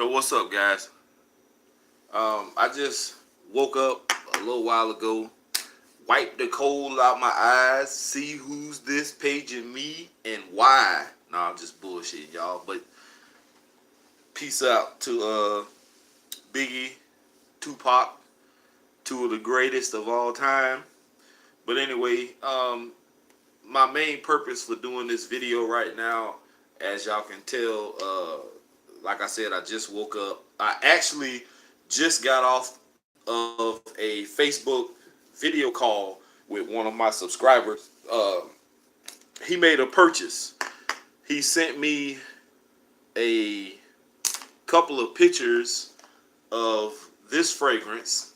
Yo, what's up, guys? I just woke up a little while ago, wiped the cold out my eyes, see who's this paging me and why. Nah, I'm just bullshit, y'all. But peace out to Biggie, Tupac, two of the greatest of all time. But anyway, my main purpose for doing this video right now, as y'all can tell, like I said, I just woke up. I actually just got off of a Facebook video call with one of my subscribers. He made a purchase. He sent me a couple of pictures of this fragrance,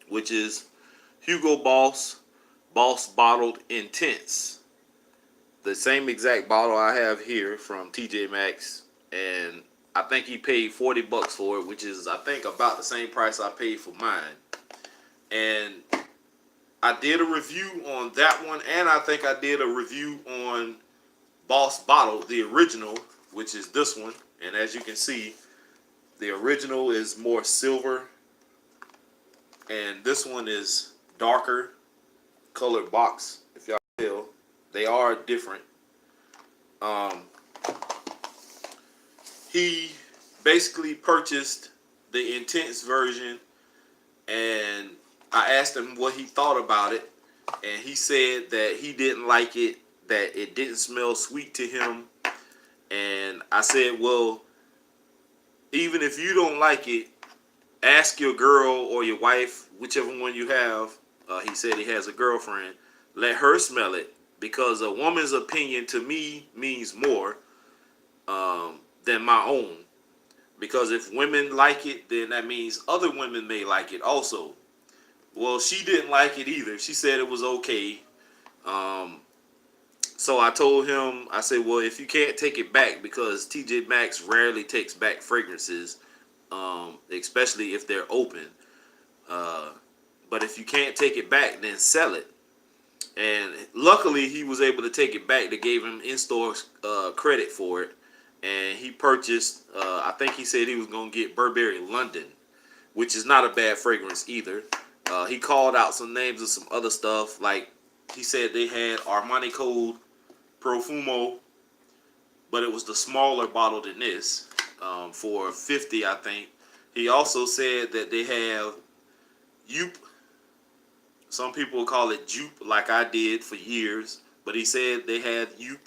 which is Hugo Boss Bottled Intense. The same exact bottle I have here from TJ Maxx, and I think he paid $40 for it, which is I think about the same price I paid for mine. And I did a review on that one, and I think I did a review on Boss Bottle, the original, which is this one. And as you can see, the original is more silver, and this one is darker colored box. If y'all tell, they are different. He basically purchased the intense version, and I asked him what he thought about it, and he said that he didn't like it, that it didn't smell sweet to him. And I said, well, even if you don't like it, ask your girl or your wife, whichever one you have. He said he has a girlfriend. Let her smell it, because a woman's opinion to me means more than my own. Because if women like it, then that means other women may like it also. Well, she didn't like it either. She said it was okay. So I told him, I said, well, if you can't take it back, because TJ Maxx rarely takes back fragrances, especially if they're open. But if you can't take it back, then sell it. And luckily, he was able to take it back. They gave him in-store credit for it. And he purchased, I think he said he was going to get Burberry London, which is not a bad fragrance either. He called out some names of some other stuff. Like, he said they had Armani Code Profumo, but it was the smaller bottle than this, for $50, I think. He also said that they have Youp. Some people call it Jupe, like I did for years, but he said they had Youp.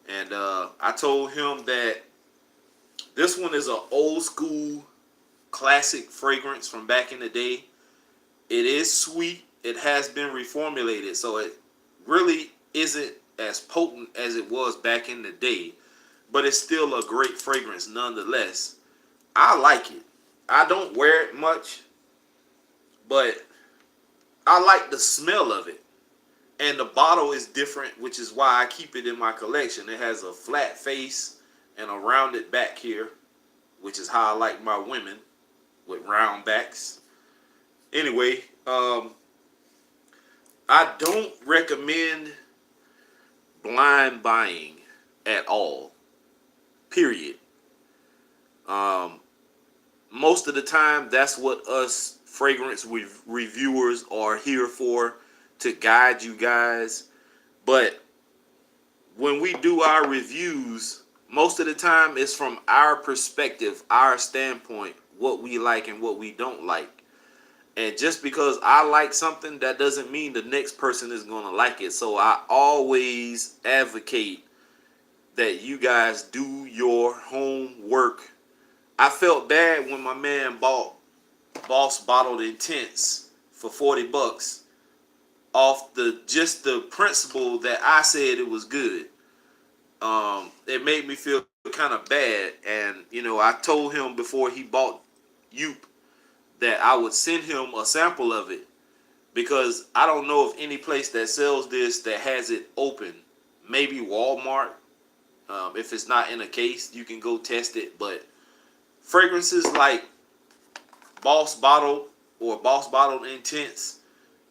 And I told him that this one is an old school classic fragrance from back in the day. It is sweet. It has been reformulated, so it really isn't as potent as it was back in the day, but it's still a great fragrance nonetheless. I like it. I don't wear it much, but I like the smell of it. And the bottle is different, which is why I keep it in my collection. It has a flat face and a rounded back here, which is how I like my women, with round backs. Anyway, I don't recommend blind buying at all. Period. Most of the time, that's what us fragrance reviewers are here for, to guide you guys. But when we do our reviews, most of the time it's from our perspective, our standpoint, what we like and what we don't like. And just because I like something, that doesn't mean the next person is going to like it. So I always advocate that you guys do your homework. I felt bad when my man bought Boss Bottled Intense for $40 off just the principle that I said it was good. It made me feel kind of bad. And, I told him before he bought Youp that I would send him a sample of it, because I don't know of any place that sells this that has it open. Maybe Walmart. If it's not in a case, you can go test it. But fragrances like Boss Bottled or Boss Bottled Intense,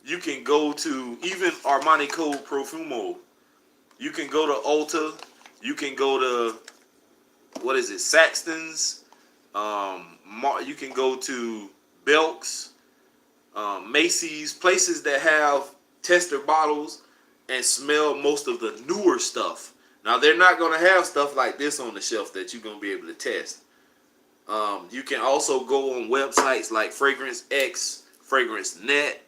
you can go to even Armani Code Profumo. You can go to Ulta. You can go to what is it, Saxton's. You can go to Belk's, Macy's, places that have tester bottles and smell most of the newer stuff. Now they're not going to have stuff like this on the shelf that you're going to be able to test. You can also go on websites like Fragrance X, Fragrance Net,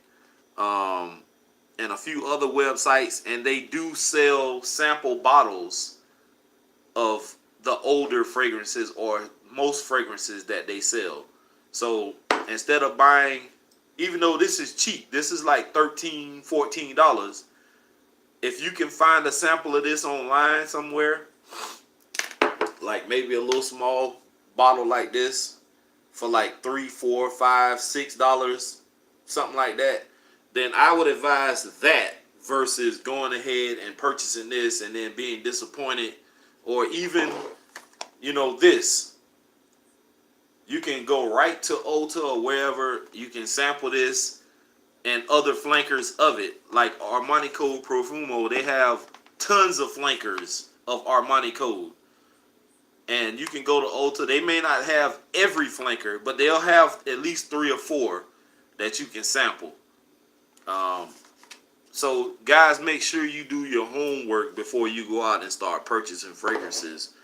and a few other websites, and they do sell sample bottles of the older fragrances or most fragrances that they sell. So instead of buying, even though this is cheap, this is like $13, $14, if you can find a sample of this online somewhere, like maybe a little small bottle like this for like $3, $4, $5, $6, something like that, then I would advise that versus going ahead and purchasing this and then being disappointed. Or even, this. You can go right to Ulta or wherever. You can sample this and other flankers of it. Like Armani Code Profumo, they have tons of flankers of Armani Code. And you can go to Ulta. They may not have every flanker, but they'll have at least 3 or 4 that you can sample. So guys, make sure you do your homework before you go out and start purchasing fragrances.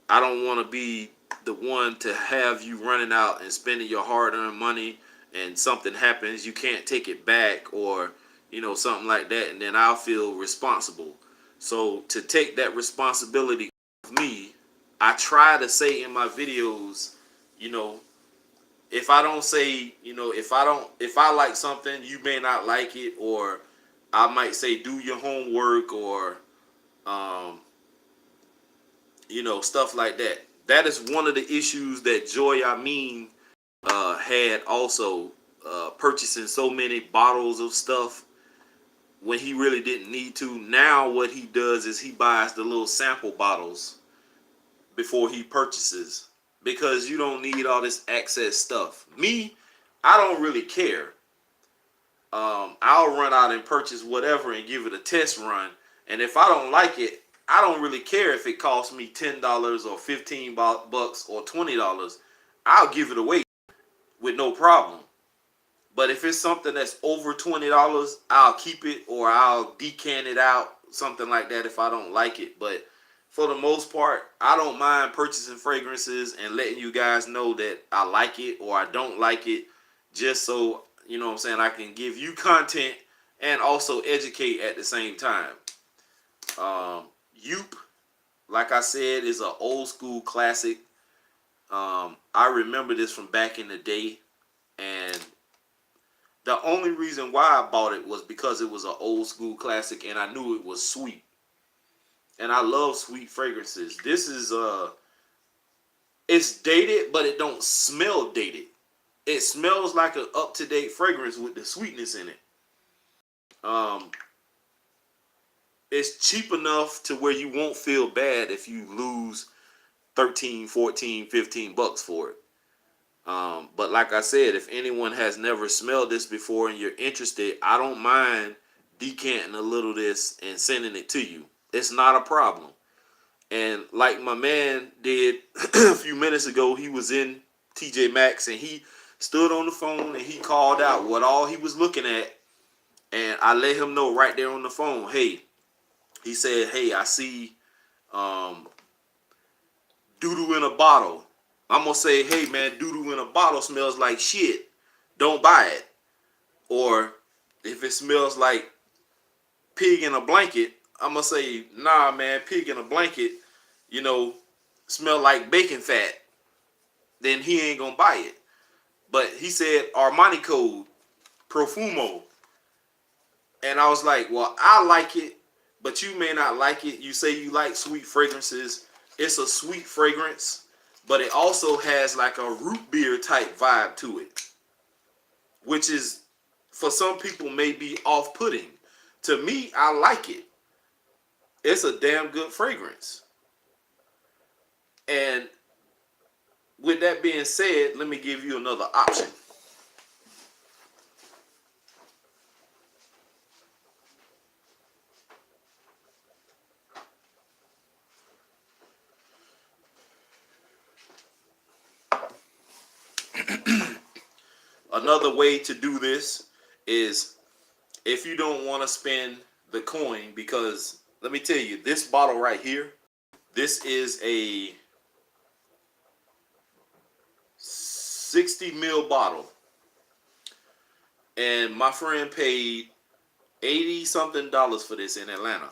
I don't want to be the one to have you running out and spending your hard-earned money and something happens, you can't take it back, or something like that, and then I'll feel responsible. So to take that responsibility of me, I try to say in my videos, if I don't say, if I like something, you may not like it, or I might say do your homework, or stuff like that. That is one of the issues that Joy Amin had also, purchasing so many bottles of stuff when he really didn't need to. Now what he does is he buys the little sample bottles before he purchases, because you don't need all this excess stuff. Me, I don't really care. I'll run out and purchase whatever and give it a test run, and if I don't like it, I don't really care if it costs me $10 or $15 or $20. I'll give it away with no problem. But if it's something that's over $20, I'll keep it, or I'll decant it out, something like that, if I don't like it. But for the most part, I don't mind purchasing fragrances and letting you guys know that I like it or I don't like it, just so, I can give you content and also educate at the same time. Youp, like I said, is an old school classic. I remember this from back in the day, and the only reason why I bought it was because it was an old school classic and I knew it was sweet. And I love sweet fragrances. This is it's dated, but it don't smell dated. It smells like an up-to-date fragrance with the sweetness in it. It's cheap enough to where you won't feel bad if you lose 13, 14, 15 bucks for it. But like I said, if anyone has never smelled this before and you're interested, I don't mind decanting a little of this and sending it to you. It's not a problem. And like my man did a few minutes ago, he was in TJ Maxx and he stood on the phone and he called out what all he was looking at. And I let him know right there on the phone, hey, he said, hey, I see doo-doo in a bottle. I'm going to say, hey, man, doo-doo in a bottle smells like shit. Don't buy it. Or if it smells like pig in a blanket, I'm going to say, nah, man, pig in a blanket, smell like bacon fat. Then he ain't going to buy it. But he said Armani Code Profumo. And I was like, well, I like it, but you may not like it. You say you like sweet fragrances. It's a sweet fragrance, but it also has like a root beer type vibe to it, which is, for some people, may be off-putting. To me, I like it. It's a damn good fragrance. And with that being said, let me give you another option. Another way to do this is if you don't want to spend the coin, because let me tell you, this bottle right here, this is a 60 ml bottle, and my friend paid 80 something dollars for this in Atlanta.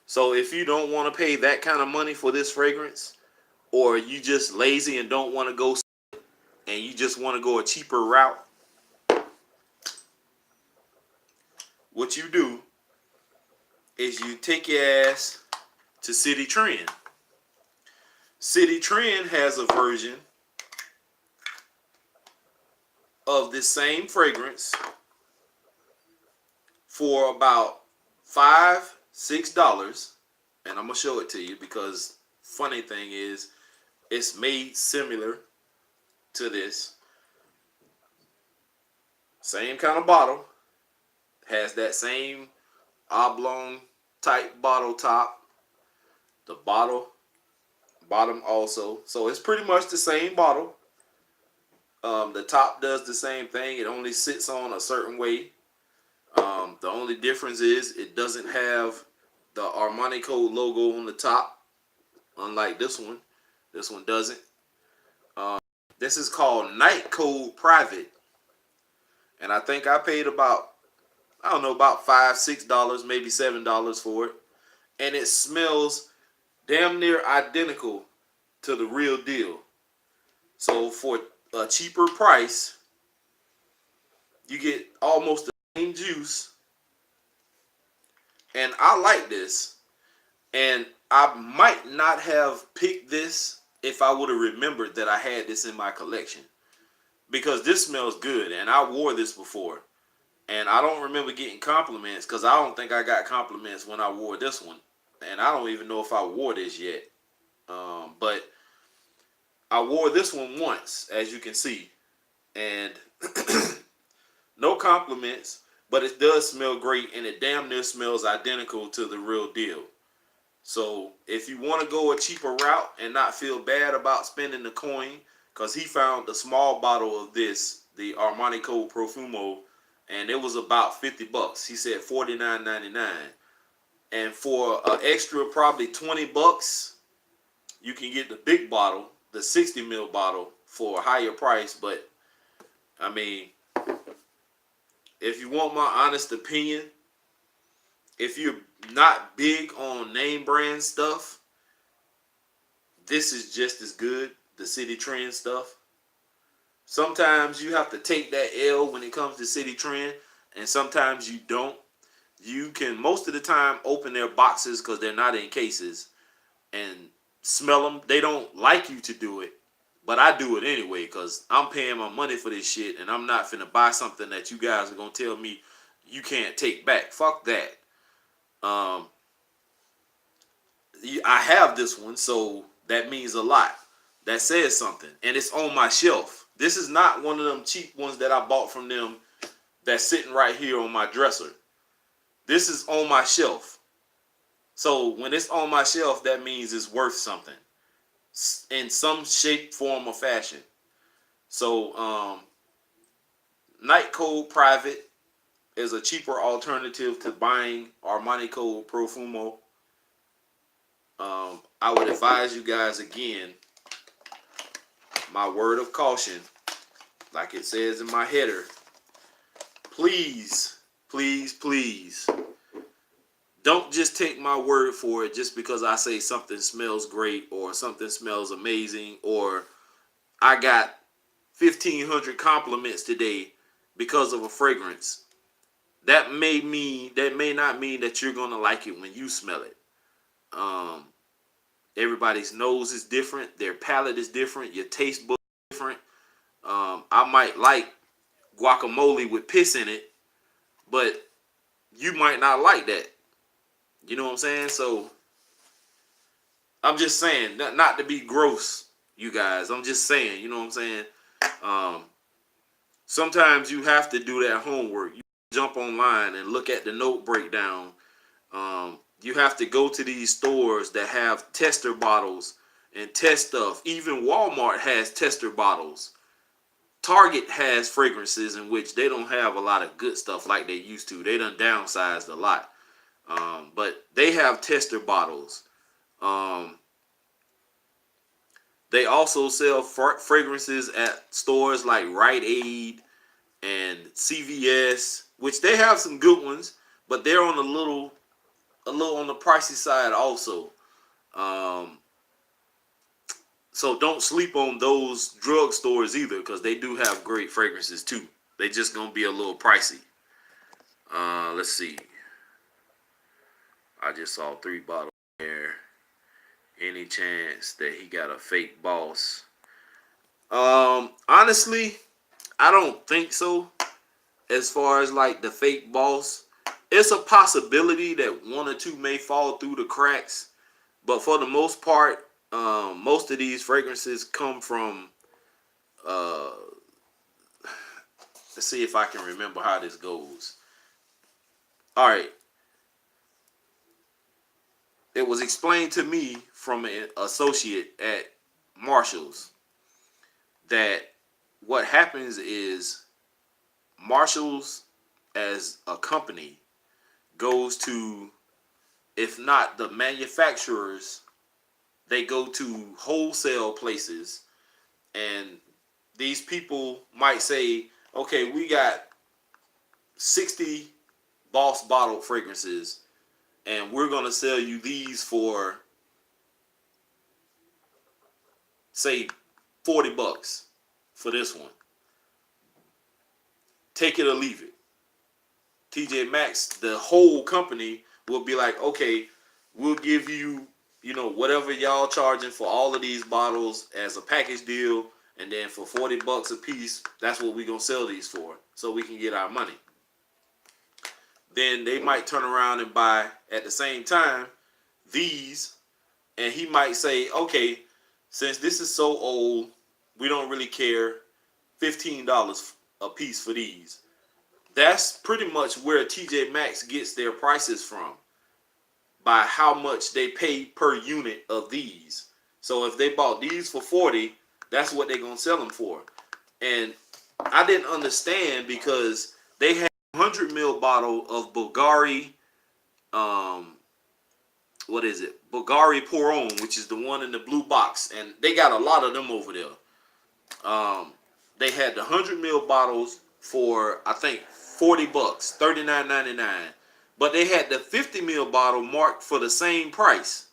So if you don't want to pay that kind of money for this fragrance, or you just lazy and don't want to go and you just want to go a cheaper route, what you do is you take your ass to City Trend. City Trend has a version of this same fragrance for about $5-6, and I'm gonna show it to you because funny thing is it's made similar to this. Same kind of bottle, has that same oblong type bottle top, the bottom also, so it's pretty much the same bottle. The top does the same thing, it only sits on a certain way. The only difference is it doesn't have the Armani Code logo on the top, unlike this one. This one doesn't. This is called Night Code Private, and I think I paid about, I don't know, about $5-6, maybe $7 for it, and it smells damn near identical to the real deal. So for a cheaper price, you get almost the same juice, and I like this. And I might not have picked this if I would have remembered that I had this in my collection, because this smells good, and I wore this before, and I don't remember getting compliments, because I don't think I got compliments when I wore this one, and I don't even know if I wore this yet. But I wore this one once, as you can see, and no compliments, but it does smell great, and it damn near smells identical to the real deal. So if you want to go a cheaper route and not feel bad about spending the coin, because he found a small bottle of this, the Armani Code Profumo, and it was about $50. He said $49.99, and for an extra probably $20, you can get the big bottle, the 60 ml bottle, for a higher price. But I mean, if you want my honest opinion, if you're not big on name brand stuff, this is just as good, the City Trend stuff. Sometimes you have to take that L when it comes to City Trend, and sometimes you don't. You can most of the time open their boxes, because they're not in cases, and smell them. They don't like you to do it, but I do it anyway, because I'm paying my money for this shit, and I'm not finna buy something that you guys are gonna tell me you can't take back. Fuck that. I have this one, so that means a lot. That says something, and it's on my shelf. This is not one of them cheap ones that I bought from them that's sitting right here on my dresser. This is on my shelf. So when it's on my shelf, that means it's worth something in some shape, form, or fashion. So Night Code Private is a cheaper alternative to buying Armani Code Profumo. I would advise you guys, again, my word of caution, like it says in my header, please, please, please, don't just take my word for it just because I say something smells great or something smells amazing, or I got 1,500 compliments today because of a fragrance. That may not mean that you're gonna like it when you smell it. Everybody's nose is different, their palate is different, your taste bud is different. I might like guacamole with piss in it, but you might not like that. You know what I'm saying? So I'm just saying, not to be gross, you guys. I'm just saying, you know what I'm saying? Sometimes you have to do that homework. You jump online and look at the note breakdown. You have to go to these stores that have tester bottles and test stuff. Even Walmart has tester bottles. Target has fragrances in which they don't have a lot of good stuff like they used to. They done downsized a lot. But they have tester bottles. They also sell fragrances at stores like Rite Aid and CVS, which they have some good ones, but they're on a little on the pricey side also. So don't sleep on those drug stores either, because they do have great fragrances too. They just gonna be a little pricey. Let's see. I just saw 3 bottles there. Any chance that he got a fake boss? Honestly, I don't think so. As far as like the fake boss, it's a possibility that 1 or 2 may fall through the cracks, but for the most part, most of these fragrances come from. Let's see if I can remember how this goes. All right. It was explained to me from an associate at Marshall's that what happens is Marshall's as a company goes to, if not the manufacturers, they go to wholesale places, and these people might say, okay, we got 60 Boss bottled fragrances, and we're going to sell you these for, say, $40 for this one. Take it or leave it. TJ Maxx, the whole company, will be like, okay, we'll give you, whatever y'all charging for all of these bottles as a package deal, and then for $40 a piece, that's what we're going to sell these for, so we can get our money. Then they might turn around and buy at the same time these, and he might say, okay, since this is so old, we don't really care, $15 a piece for these. That's pretty much where TJ Maxx gets their prices from, by how much they pay per unit of these. So if they bought these for $40, that's what they're gonna sell them for. And I didn't understand, because they had a 100 ml bottle of Bulgari, Bulgari Pour On, which is the one in the blue box, and they got a lot of them over there. They had the 100 ml bottles for, I think, $40, $39.99, but they had the 50 ml bottle marked for the same price.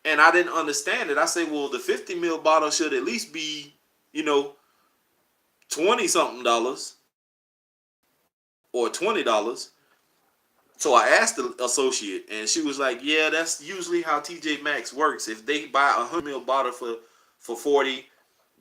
And I didn't understand it. I say, well, the 50 ml bottle should at least be, $20-something or $20. So I asked the associate, and she was like, yeah, that's usually how TJ Maxx works. If they buy a 100 ml bottle for $40,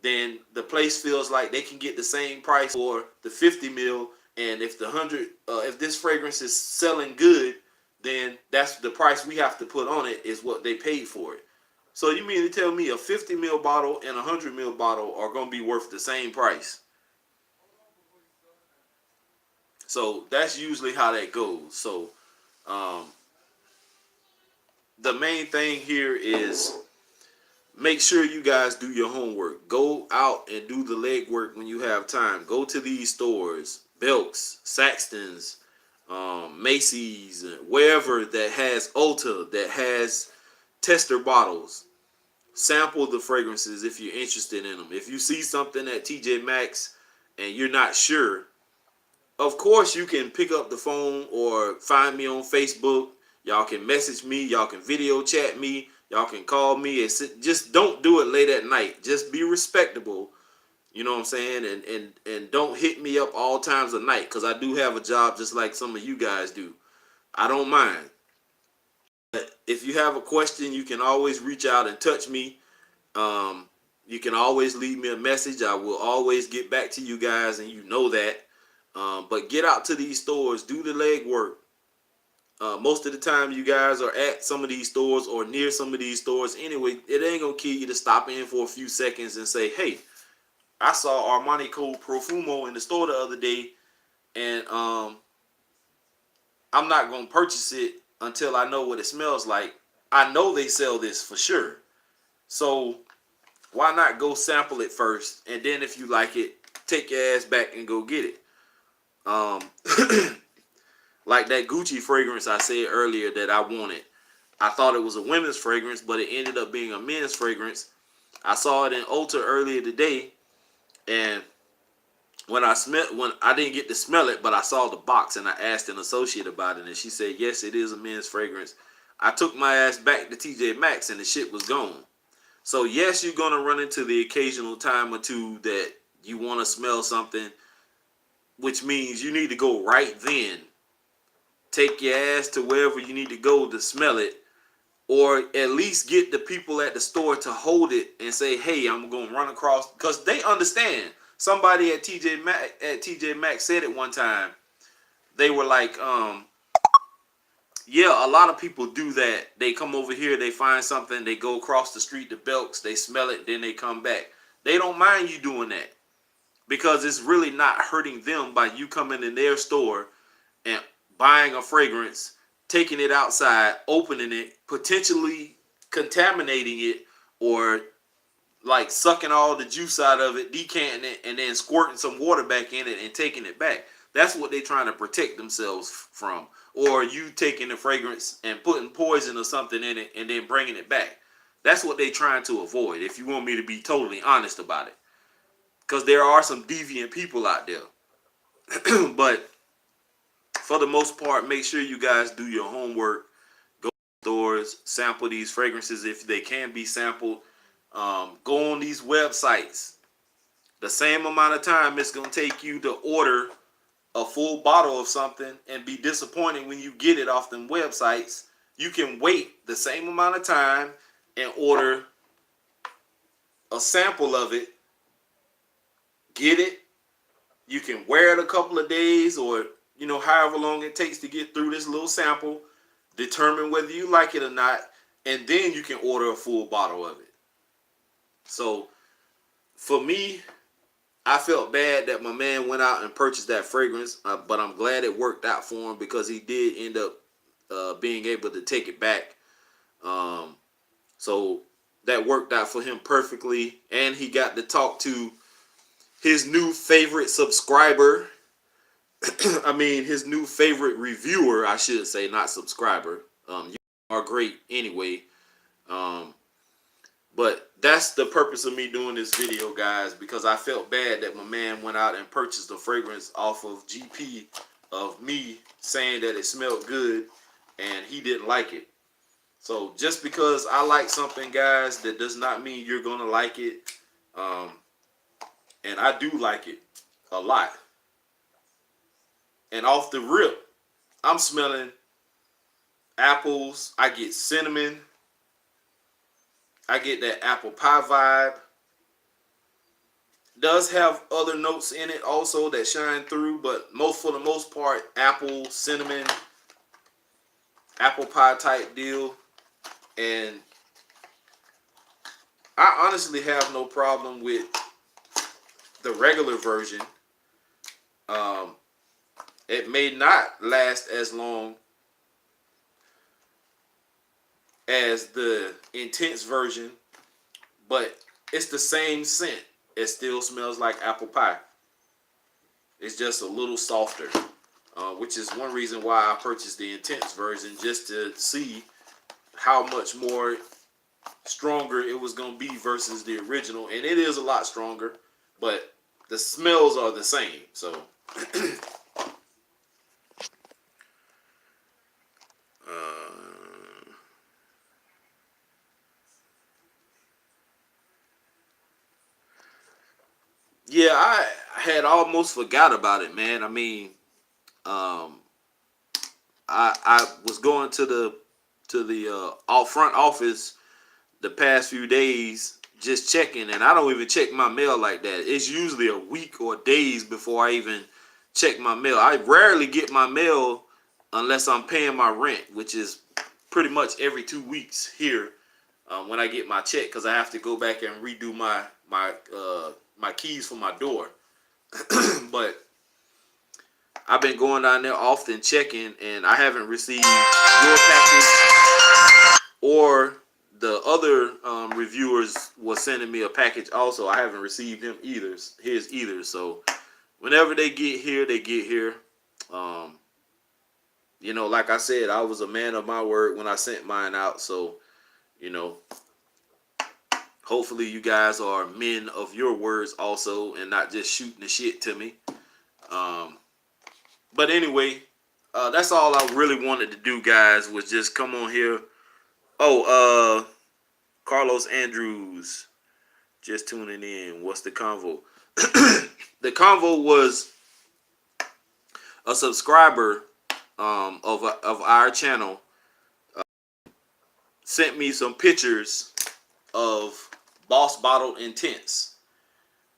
then the place feels like they can get the same price for the 50 ml. And if if this fragrance is selling good, then that's the price we have to put on it, is what they paid for it. So you mean to tell me a 50 ml bottle and a 100 ml bottle are going to be worth the same price? So that's usually how that goes. So the main thing here is, make sure you guys do your homework. Go out and do the legwork when you have time. Go to these stores, Belk's, Saxton's, Macy's, wherever that has Ulta, that has tester bottles. Sample the fragrances if you're interested in them. If you see something at TJ Maxx and you're not sure, of course you can pick up the phone or find me on Facebook. Y'all can message me. Y'all can video chat me. Y'all can call me. And just don't do it late at night. Just be respectable. You know what I'm saying? And don't hit me up all times of night, because I do have a job just like some of you guys do. I don't mind. But if you have a question, you can always reach out and touch me. You can always leave me a message. I will always get back to you guys, and you know that. But get out to these stores. Do the legwork. Most of the time you guys are at some of these stores or near some of these stores anyway. It ain't gonna kill you to stop in for a few seconds and say, hey, I saw Armani Code Profumo in the store the other day, and I'm not gonna purchase it until I know what it smells like. I know they sell this for sure, so why not go sample it first, and then if you like it, take your ass back and go get it. Like that Gucci fragrance I said earlier that I wanted. I thought it was a women's fragrance, but it ended up being a men's fragrance. I saw it in Ulta earlier today, and when I didn't get to smell it, but I saw the box and I asked an associate about it, and she said yes, it is a men's fragrance. I took my ass back to TJ Maxx and the shit was gone. So yes, you're gonna run into the occasional time or two that you want to smell something, which means you need to go right then. Take your ass to wherever you need to go to smell it, or at least get the people at the store to hold it and say, hey, I'm going to run across, because they understand. Somebody at TJ Maxx said it one time. They were like, yeah, a lot of people do that. They come over here, they find something, they go across the street to Belk's, they smell it, then they come back. They don't mind you doing that, because it's really not hurting them by you coming in their store and buying a fragrance, taking it outside, opening it, potentially contaminating it, or like sucking all the juice out of it, decanting it, and then squirting some water back in it and taking it back. That's what they're trying to protect themselves from. Or you taking the fragrance and putting poison or something in it and then bringing it back. That's what they're trying to avoid, if you want me to be totally honest about it. Because there are some deviant people out there. But for the most part, make sure you guys do your homework. Go to stores, sample these fragrances if they can be sampled. Go on these websites. The same amount of time it's going to take you to order a full bottle of something and be disappointed when you get it off them websites. You can wait the same amount of time and order a sample of it. Get it. You can wear it a couple of days, or however long it takes to get through this little sample, determine whether you like it or not, and then you can order a full bottle of it. So for me, I felt bad that my man went out and purchased that fragrance, but I'm glad it worked out for him, because he did end up being able to take it back. So that worked out for him perfectly, and he got to talk to his new favorite subscriber. I mean, his new favorite reviewer, I should say, not subscriber. You are great anyway. But that's the purpose of me doing this video, guys, because I felt bad that my man went out and purchased a fragrance off of GP of me saying that it smelled good and he didn't like it. So just because I like something, guys, that does not mean you're going to like it. And I do like it a lot. And off the rip, I'm smelling apples. I get cinnamon. I get that apple pie vibe. Does have other notes in it also that shine through, but for the most part, apple, cinnamon, apple pie type deal. And I honestly have no problem with the regular version. It may not last as long as the intense version, but it's the same scent. It still smells like apple pie. It's just a little softer, which is one reason why I purchased the intense version, just to see how much more stronger it was going to be versus the original. And it is a lot stronger, but the smells are the same. So yeah, I had almost forgot about it, man. I mean, I was going to the front office the past few days, just checking, and I don't even check my mail like that. It's usually a week or days before I even check my mail. I rarely get my mail unless I'm paying my rent, which is pretty much every 2 weeks here when I get my check, because I have to go back and redo my keys for my door. But I've been going down there often checking, and I haven't received your package or the other reviewers was sending me a package also. I haven't received his either. So whenever they get here, they get here. Like I said, I was a man of my word when I sent mine out. So, hopefully you guys are men of your words also and not just shooting the shit to me. But anyway, that's all I really wanted to do, guys, was just come on here. Oh, Carlos Andrews, just tuning in. What's the convo? The convo was a subscriber of our channel sent me some pictures of Boss Bottle Intense,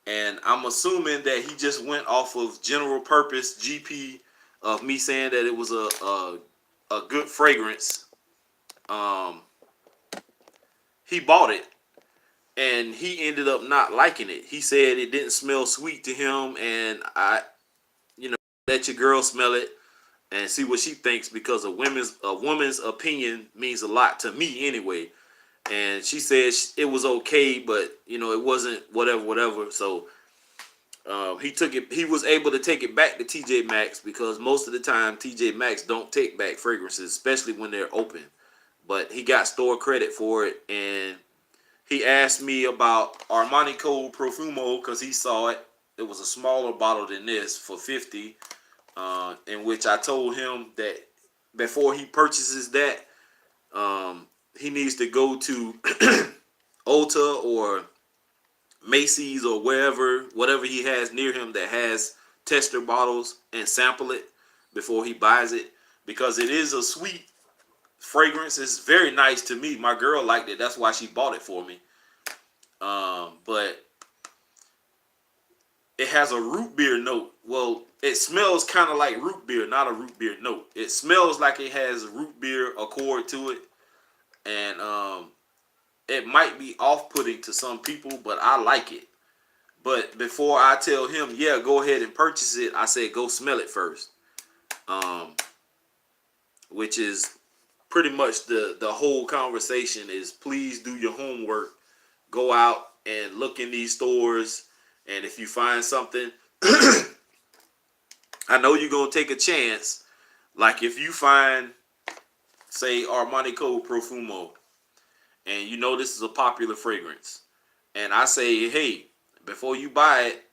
and I'm assuming that he just went off of general purpose GP of me saying that it was a good fragrance. He bought it and he ended up not liking it. He said it didn't smell sweet to him, and I let your girl smell it and see what she thinks, because a woman's opinion means a lot to me anyway. And she said it was okay, but it wasn't whatever. So he took it. He was able to take it back to TJ Maxx, because most of the time TJ Maxx don't take back fragrances, especially when they're open. But he got store credit for it, and he asked me about Armani Code Profumo because he saw it. It was a smaller bottle than this for $50. In which I told him that before he purchases that, he needs to go to Ulta or Macy's or whatever he has near him that has tester bottles, and sample it before he buys it, because it is a sweet fragrance. It's very nice to me. My girl liked it. That's why she bought it for me. But it has a root beer note. Well, it smells kind of like root beer, not a root beer note. It smells like it has a root beer accord to it. And it might be off-putting to some people, but I like it. But before I tell him, yeah, go ahead and purchase it, I say go smell it first. Which is pretty much the whole conversation is, please do your homework. Go out and look in these stores. And if you find something, I know you're going to take a chance. Like if you find, say, Armani Code Profumo, and this is a popular fragrance, and I say, hey, before you buy it,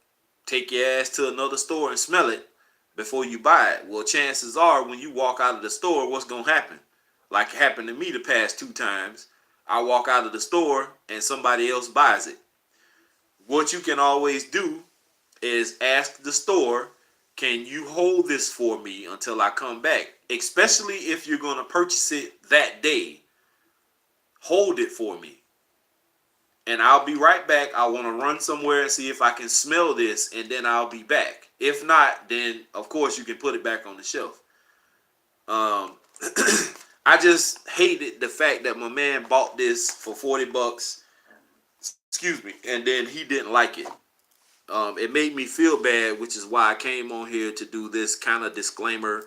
take your ass to another store and smell it before you buy it. Well, chances are when you walk out of the store, what's going to happen? Like it happened to me the past 2 times. I walk out of the store and somebody else buys it. What you can always do is ask the store, can you hold this for me until I come back? Especially if you're going to purchase it that day. Hold it for me. And I'll be right back. I want to run somewhere and see if I can smell this, and then I'll be back. If not, then of course you can put it back on the shelf. I just hated the fact that my man bought this for $40. Excuse me, and then he didn't like it. It made me feel bad, which is why I came on here to do this kind of disclaimer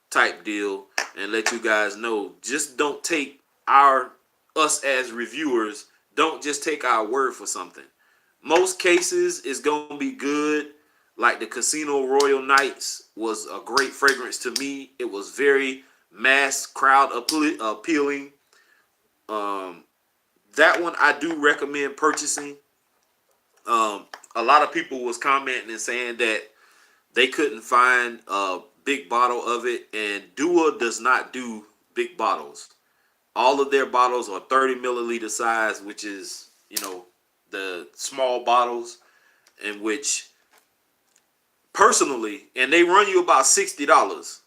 type deal and let you guys know. Just don't take us as reviewers, don't just take our word for something. Most cases it's gonna be good. Like the Casino Royal Nights was a great fragrance to me. It was very mass crowd appealing. That one I do recommend purchasing. A lot of people was commenting and saying that they couldn't find a big bottle of it, and Dua does not do big bottles. All of their bottles are 30 milliliter size, which is, the small bottles, in which personally, and they run you about $60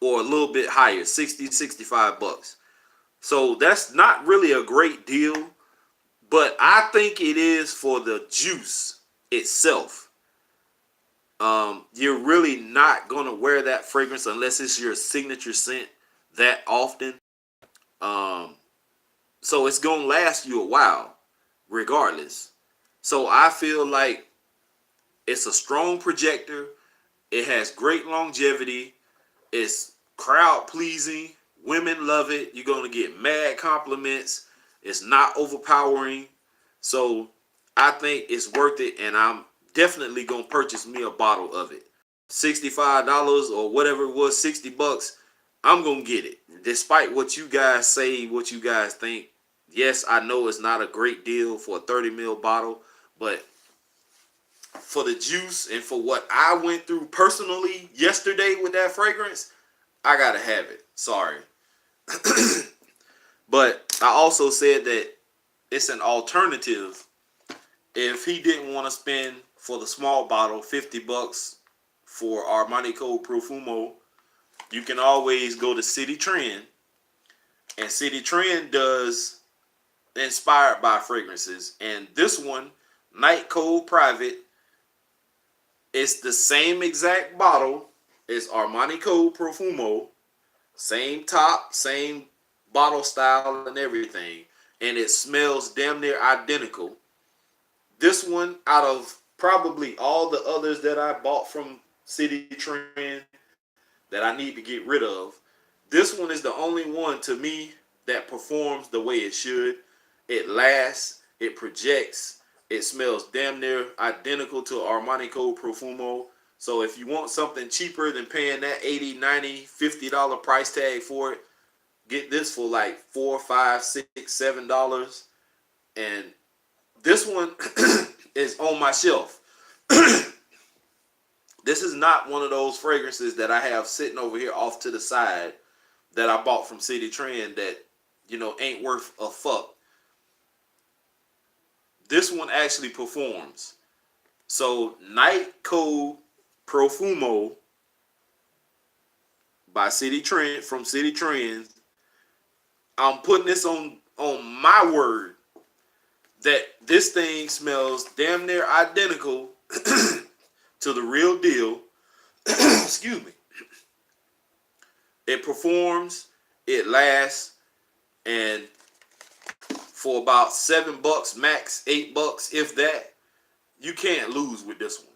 or a little bit higher, $65. So that's not really a great deal, but I think it is for the juice itself. You're really not going to wear that fragrance unless it's your signature scent that often. So it's going to last you a while regardless. So I feel like it's a strong projector. It has great longevity. It's crowd pleasing. Women love it. You're going to get mad compliments. It's not overpowering. So I think it's worth it, and I'm definitely gonna purchase me a bottle of it. $65 or whatever it was, $60. I'm gonna get it. Despite what you guys say, what you guys think. Yes, I know it's not a great deal for a 30 ml bottle, but for the juice and for what I went through personally yesterday with that fragrance, I gotta have it. Sorry. But I also said that it's an alternative if he didn't want to spend for the small bottle $50 for Armani Code Profumo. You can always go to City Trend, and City Trend does inspired by fragrances, and this one, Night Code Private, it's the same exact bottle as Armani Code Profumo, same top, same bottle style and everything, and it smells damn near identical. This one, out of probably all the others that I bought from City Trend that I need to get rid of, this one is the only one to me that performs the way it should. It lasts, it projects, it smells damn near identical to Armani Code Profumo. So if you want something cheaper than paying that $80, $90, $50 price tag for it, get this for like $4, $5, $6, $7. And this one is on my shelf. This is not one of those fragrances that I have sitting over here off to the side that I bought from City Trend that, ain't worth a fuck. This one actually performs. So Night Code Profumo by City Trend, from City Trends. I'm putting this on my word that this thing smells damn near identical to the real deal. Excuse me. It performs, it lasts, and for about $7 max, $8 if that, you can't lose with this one.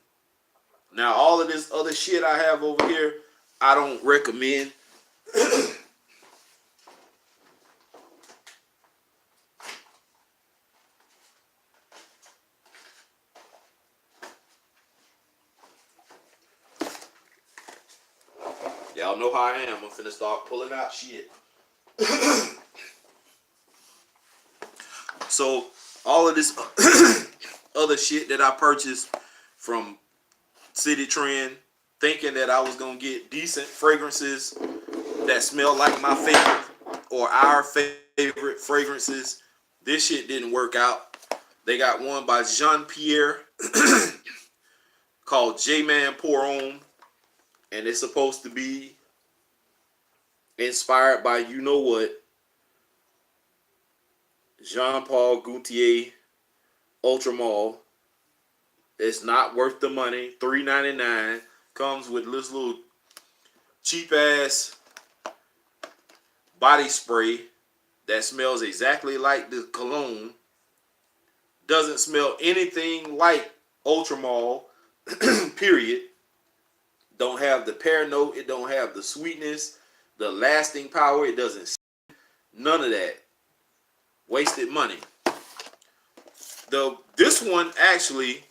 Now, all of this other shit I have over here, I don't recommend. Y'all know how I am. I'm finna start pulling out shit. So, all of this other shit that I purchased from City Trend, thinking that I was gonna get decent fragrances that smell like my favorite or our favorite fragrances, this shit didn't work out. They got one by Jean Pierre called J-Man Pour Homme, and it's supposed to be inspired by you know what, Jean Paul Gaultier Ultra Mall. It's not worth the money. $3.99. Comes with this little cheap ass body spray that smells exactly like the cologne. Doesn't smell anything like Ultra Mall. Period. Don't have the pear note. It don't have the sweetness, the lasting power. It doesn't. None of that. Wasted money. This one actually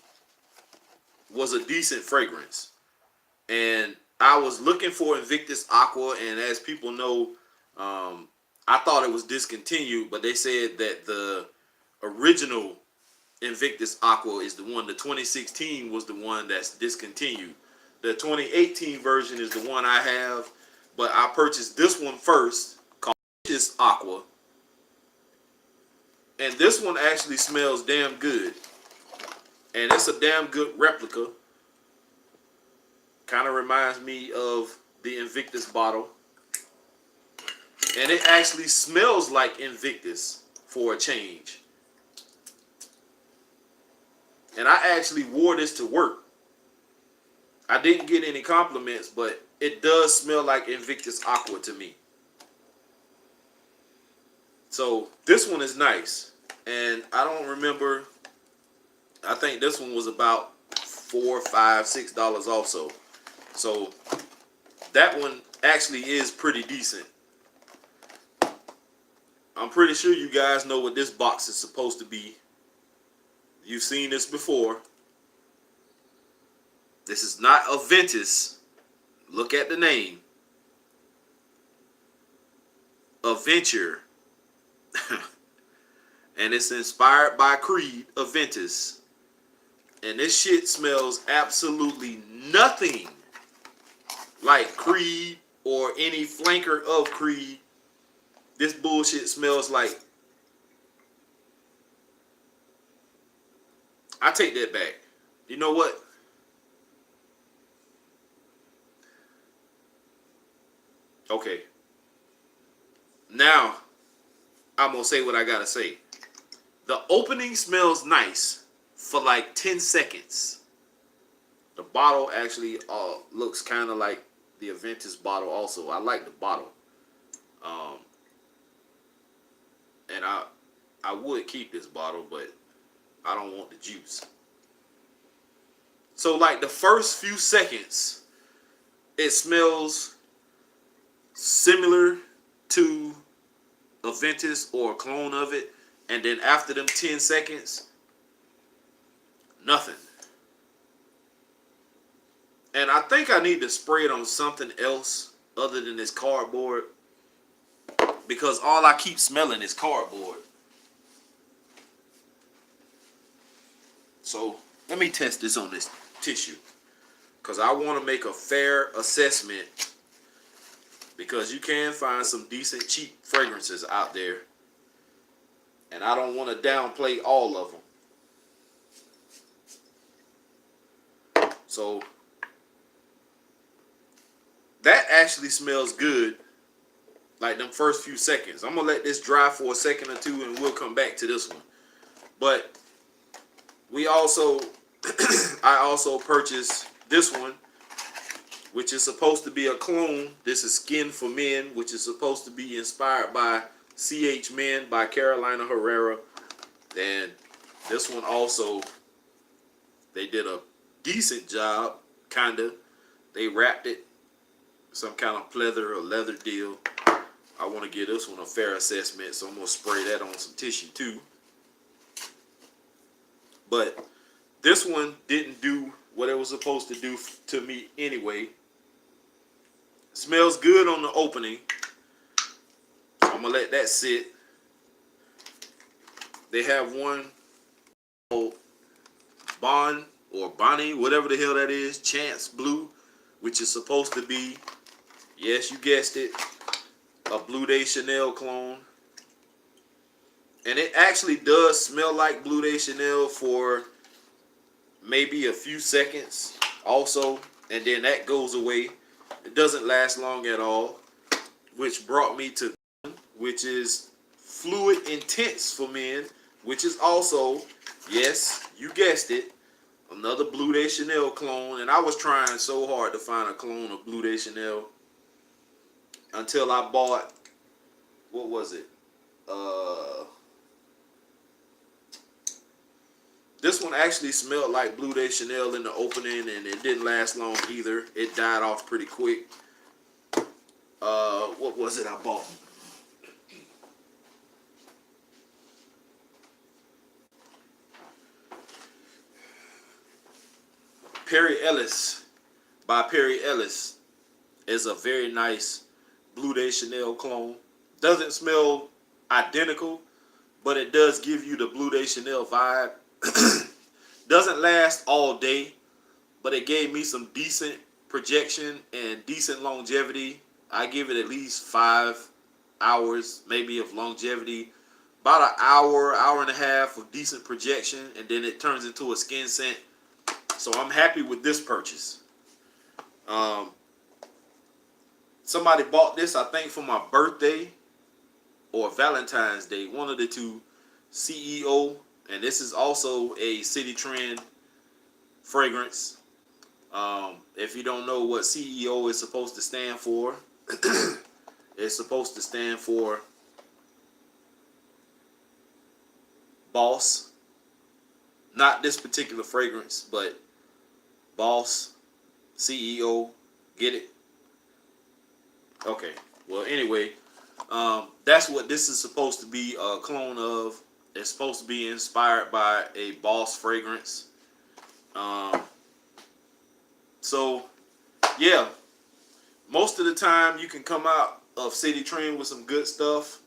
was a decent fragrance, and I was looking for Invictus Aqua, and as people know, I thought it was discontinued, but they said that the original Invictus Aqua is the one. The 2016 was the one that's discontinued. The 2018 version is the one I have, but I purchased this one first, called Invictus Aqua. And this one actually smells damn good. And it's a damn good replica. Kind of reminds me of the Invictus bottle. And it actually smells like Invictus for a change. And I actually wore this to work. I didn't get any compliments, but it does smell like Invictus Aqua to me. So this one is nice, and I don't remember. I think this one was about $4, $5, $6 also. So that one actually is pretty decent. I'm pretty sure you guys know what this box is supposed to be. You've seen this before. This is not Aventus. Look at the name. Adventure. And it's inspired by Creed, Aventus. And this shit smells absolutely nothing like Creed or any flanker of Creed. This bullshit smells like... I take that back. You know what? Okay. Now, I'm going to say what I got to say. The opening smells nice for like 10 seconds. The bottle actually looks kind of like the Aventus bottle also. I like the bottle. And I would keep this bottle, but I don't want the juice. So like the first few seconds, it smells similar to Aventus or a clone of it. And then after them 10 seconds, nothing. And I think I need to spray it on something else other than this cardboard, because all I keep smelling is cardboard. So let me test this on this tissue, because I want to make a fair assessment, because you can find some decent cheap fragrances out there, and I don't want to downplay all of them. So that actually smells good, like them first few seconds. I'm going to let this dry for a second or two, and we'll come back to this one. But we also, I also purchased this one, which is supposed to be a clone. This is Skin for Men, which is supposed to be inspired by CH Men by Carolina Herrera. And this one also, they did a decent job, kinda. They wrapped it some kind of pleather or leather deal. I want to give this one a fair assessment, so I'm going to spray that on some tissue too. But this one didn't do what it was supposed to do to me anyway. Smells good on the opening. I'm going to let that sit. They have one called Bond or Bonnie, whatever the hell that is, Chance Blue, which is supposed to be, yes, you guessed it, a Blue Day Chanel clone. And it actually does smell like Blue Day Chanel for maybe a few seconds also, and then that goes away. It doesn't last long at all, which brought me to, which is Fluid Intense for Men, which is also, yes, you guessed it, another Blue Day Chanel clone. And I was trying so hard to find a clone of Blue Day Chanel until I bought, what was it? This one actually smelled like Blue Day Chanel in the opening, and it didn't last long either. It died off pretty quick. What was it I bought? Perry Ellis by Perry Ellis is a very nice Blue Day Chanel clone. Doesn't smell identical, but it does give you the Blue Day Chanel vibe. Doesn't last all day, but it gave me some decent projection and decent longevity. I give it at least 5 hours maybe of longevity, about an hour, hour and a half of decent projection, and then it turns into a skin scent. So I'm happy with this purchase. Somebody bought this, I think, for my birthday or Valentine's Day, one of the two. CEO, and this is also a City Trend fragrance. If you don't know what CEO is supposed to stand for, it's supposed to stand for boss. Not this particular fragrance, but boss, CEO. Get it? Okay. Well, anyway, That's what this is supposed to be a clone of. It's supposed to be inspired by a Boss fragrance. Um, so yeah, most of the time you can come out of City Trend with some good stuff.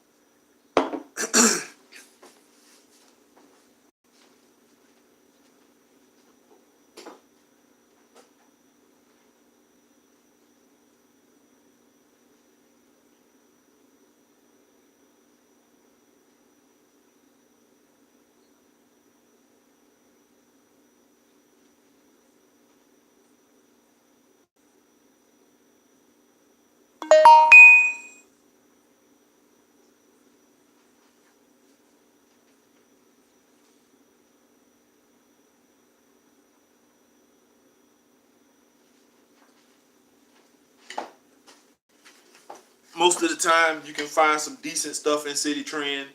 Most of the time you can find some decent stuff in City Trend.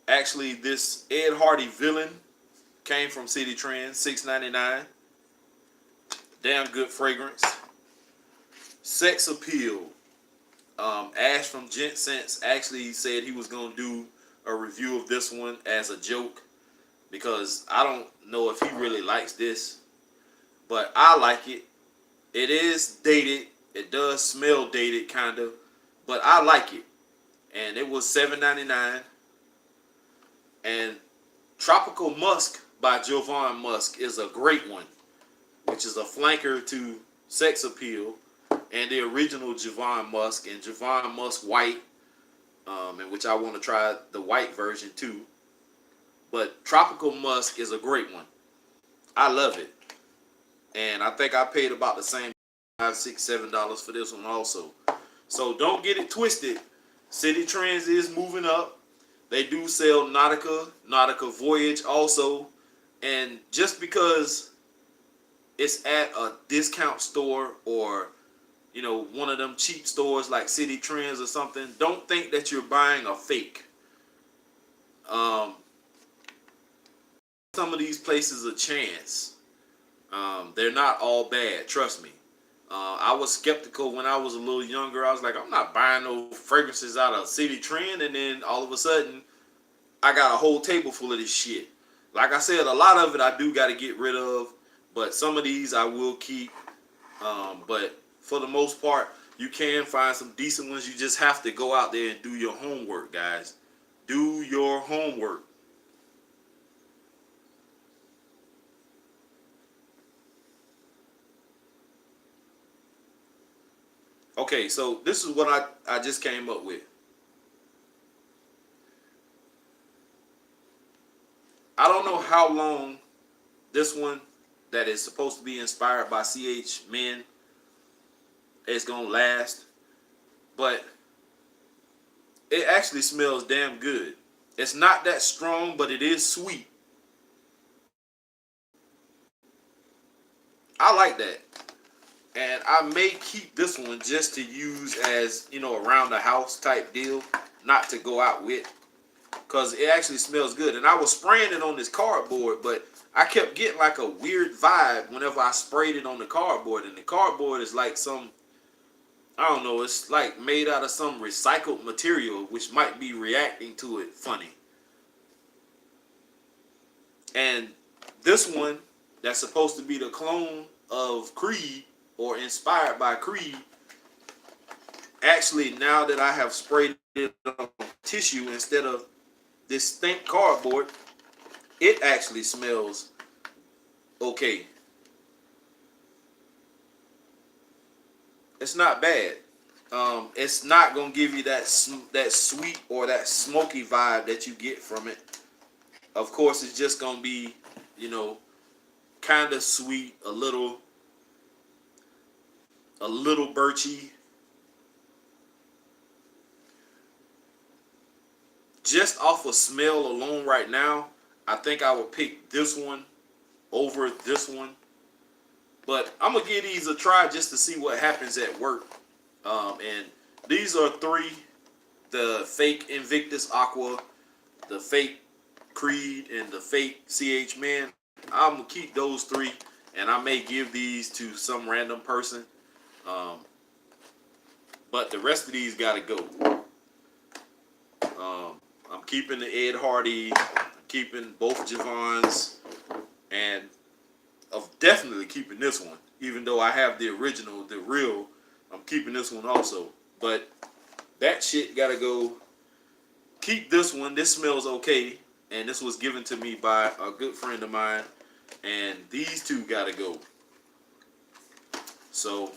Actually, this Ed Hardy villain came from City Trend, $6.99. Damn good fragrance. Sex Appeal. Ash from Gent Sense actually said he was gonna do a review of this one as a joke because I don't know if he really likes this, but I like it. It is dated. It does smell dated, kind of, but I like it. And it was $7.99. And Tropical Musk by Jovan Musk is a great one, which is a flanker to Sex Appeal and the original Jovan Musk and Jovan Musk White, in which I want to try the white version too. But Tropical Musk is a great one. I love it. And I think I paid about the same $5, $6, $7 for this one also. So don't get it twisted. City Trends is moving up. They do sell Nautica Voyage also. And just because it's at a discount store or one of them cheap stores like City Trends or something, don't think that you're buying a fake. Some of these places a chance. They're not all bad, trust me. I was skeptical when I was a little younger. I was like, I'm not buying no fragrances out of City Trend, and then all of a sudden, I got a whole table full of this shit. Like I said, a lot of it I do got to get rid of, but some of these I will keep. But for the most part, you can find some decent ones. You just have to go out there and do your homework, guys. Do your homework. Okay, so this is what I just came up with. I don't know how long this one that is supposed to be inspired by CH Men is going to last, but it actually smells damn good. It's not that strong, but it is sweet. I like that. And I may keep this one just to use as, around the house type deal, not to go out with, because it actually smells good. And I was spraying it on this cardboard, but I kept getting like a weird vibe whenever I sprayed it on the cardboard. And the cardboard is like some, I don't know, it's like made out of some recycled material, which might be reacting to it funny. And this one, that's supposed to be the clone of Creed, or inspired by Creed, actually, now that I have sprayed it on tissue instead of this stink cardboard, it actually smells okay. It's not bad. It's not gonna give you that sweet or that smoky vibe that you get from it. Of course, it's just gonna be, kind of sweet, a little birchy. Just off of smell alone right now, I think I would pick this one over this one. But I'm going to give these a try just to see what happens at work. And these are three. The fake Invictus Aqua, the fake Creed, and the fake CH Man. I'm going to keep those three. And I may give these to some random person. But the rest of these got to go. I'm keeping the Ed Hardy, I'm keeping both Javons, and I'm definitely keeping this one. Even though I have the original, the real, I'm keeping this one also. But that shit gotta go. Keep this one. This smells okay, and this was given to me by a good friend of mine. And these two gotta go. So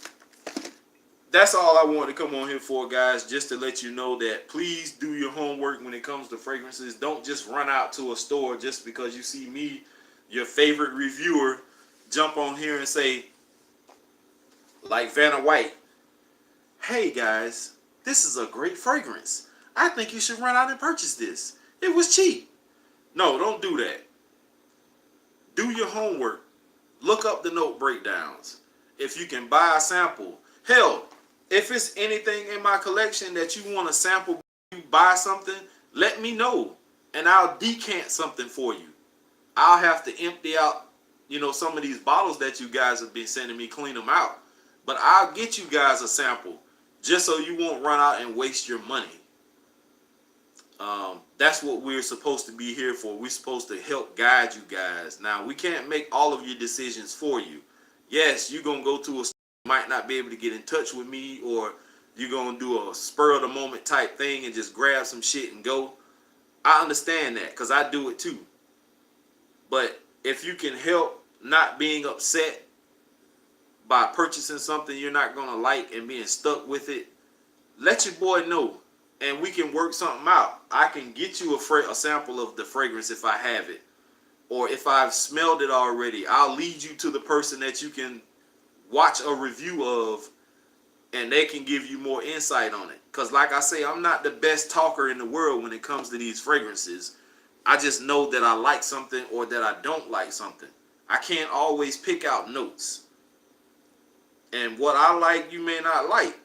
that's all I wanted to come on here for, guys. Just to let you know that please do your homework when it comes to fragrances. Don't just run out to a store just because you see me, your favorite reviewer, jump on here and say, like Vanna White, hey guys, this is a great fragrance. I think you should run out and purchase this. It was cheap. No, don't do that. Do your homework. Look up the note breakdowns. If you can buy a sample. Hell, if it's anything in my collection that you want to sample, you buy something, let me know. And I'll decant something for you. I'll have to empty out, some of these bottles that you guys have been sending me, clean them out. But I'll get you guys a sample just so you won't run out and waste your money. That's what we're supposed to be here for. We're supposed to help guide you guys. Now, we can't make all of your decisions for you. Yes, you're going to go to a store, might not be able to get in touch with me, or you're going to do a spur of the moment type thing and just grab some shit and go. I understand that because I do it too. But if you can help not being upset by purchasing something you're not going to like and being stuck with it, let your boy know. And we can work something out. I can get you a sample of the fragrance if I have it. Or if I've smelled it already, I'll lead you to the person that you can watch a review of, and they can give you more insight on it. Because like I say, I'm not the best talker in the world when it comes to these fragrances. I just know that I like something or that I don't like something. I can't always pick out notes. And what I like, you may not like.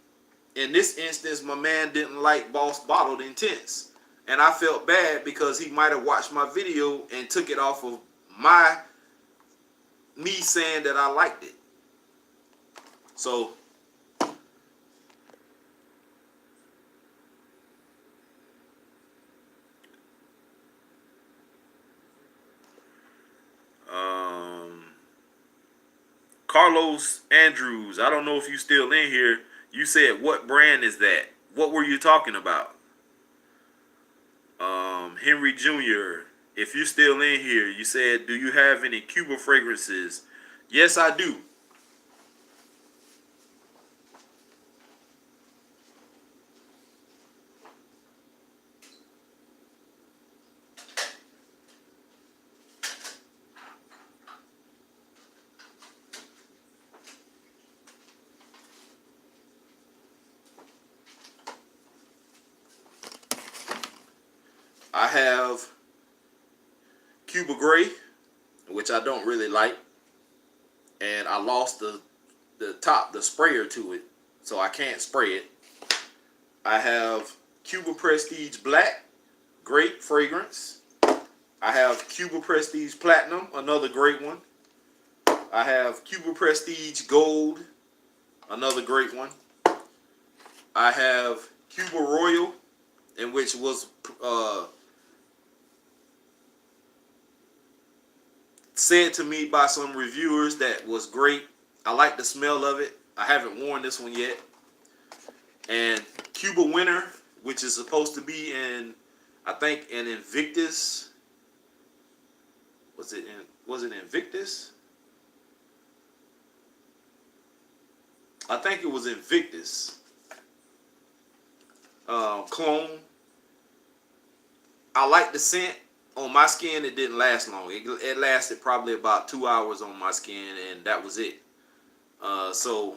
In this instance, my man didn't like Boss Bottled Intense. And I felt bad because he might have watched my video and took it off of me saying that I liked it. So, Carlos Andrews, I don't know if you still in here. You said, what brand is that? What were you talking about? Henry Jr., if you're still in here, you said, do you have any Cuba fragrances? Yes, I do. I have Cuba Gray, which I don't really like, and I lost the sprayer to it, so I can't spray it. I have Cuba Prestige Black, great fragrance. I have Cuba Prestige Platinum, another great one. I have Cuba Prestige Gold, another great one. I have Cuba Royal, in which was said to me by some reviewers that was great. I like the smell of it. I haven't worn this one yet. And Cuba Winter, which is supposed to be in, I think, in Invictus. Was it Invictus? I think it was Invictus. Clone. I like the scent. On my skin, it didn't last long. It lasted probably about 2 hours on my skin, and that was it. So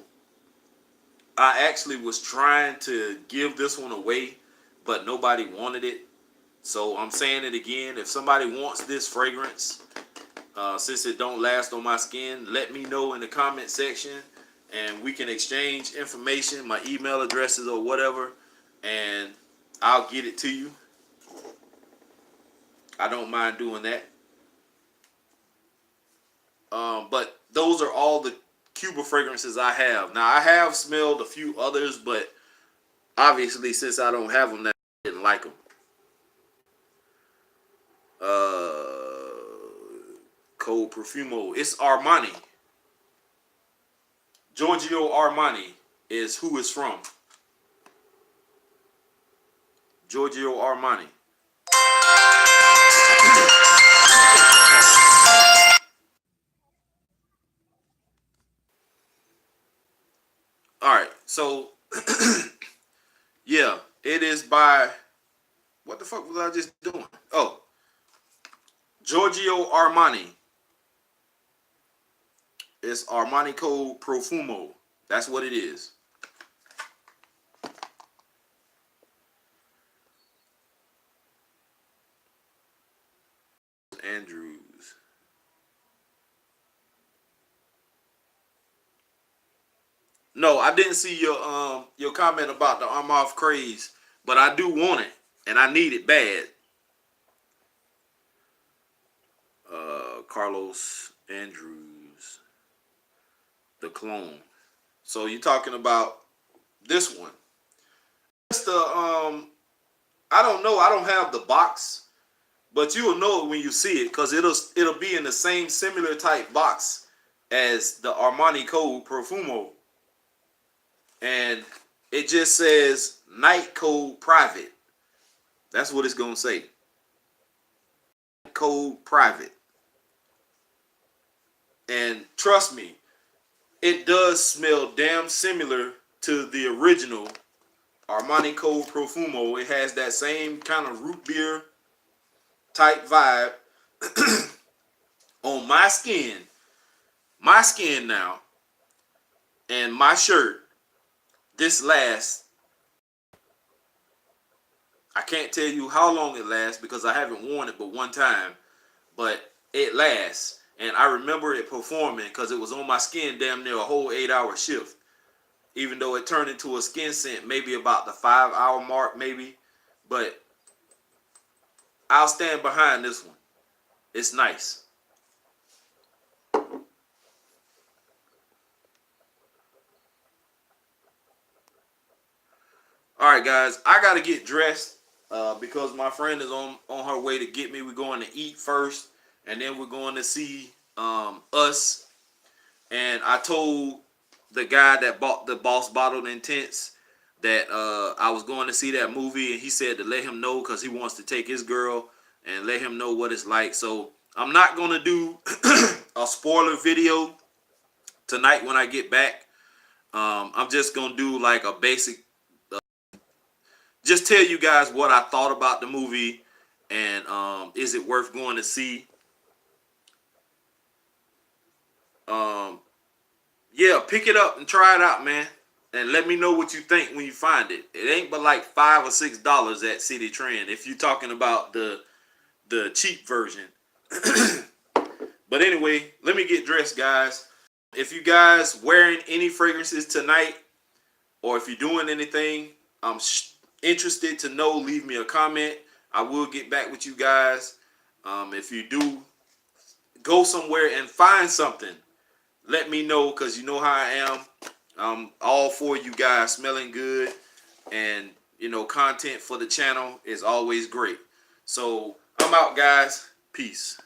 I actually was trying to give this one away, but nobody wanted it. So I'm saying it again. If somebody wants this fragrance, since it don't last on my skin, let me know in the comment section, and we can exchange information, my email addresses or whatever, and I'll get it to you. I don't mind doing that. But those are all the Cuba fragrances I have. Now, I have smelled a few others, but obviously, since I don't have them, I didn't like them. Code Profumo. It's Armani. Giorgio Armani is who it's from. Giorgio Armani. All right, so yeah, it is by what the fuck was I just doing? Oh, Giorgio Armani. It's Armani Code Profumo. That's what it is. Andrews. No, I didn't see your comment about the Armov craze, but I do want it and I need it bad. Carlos Andrews, the clone. So you're talking about this one? It's the I don't know. I don't have the box, but you will know it when you see it because it'll be in the same similar type box as the Armani Code Profumo, and it just says Night Code Private. That's what it's gonna say. Code Private. And trust me, it does smell damn similar to the original Armani Code Profumo. It has that same kind of root beer type vibe on my skin. My skin now and my shirt. This lasts. I can't tell you how long it lasts because I haven't worn it but one time, but it lasts. And I remember it performing because it was on my skin damn near a whole 8-hour shift. Even though it turned into a skin scent maybe about the 5-hour mark maybe. But I'll stand behind this one. It's nice. All right, guys. I got to get dressed because my friend is on her way to get me. We're going to eat first. And then we're going to see Us. And I told the guy that bought the Boss Bottled Intense that I was going to see that movie, and he said to let him know because he wants to take his girl and let him know what it's like. So I'm not going to do a spoiler video tonight when I get back. I'm just going to do like a basic, just tell you guys what I thought about the movie and is it worth going to see. Yeah, pick it up and try it out, man. And let me know what you think when you find it. It ain't but like $5 or $6 at City Trend if you're talking about the cheap version. But anyway, let me get dressed, guys. If you guys wearing any fragrances tonight, or if you're doing anything, I'm interested to know. Leave me a comment. I will get back with you guys. If you do go somewhere and find something, let me know because you know how I am. I'm all for you guys smelling good, and you know, content for the channel is always great. So I'm out, guys. Peace.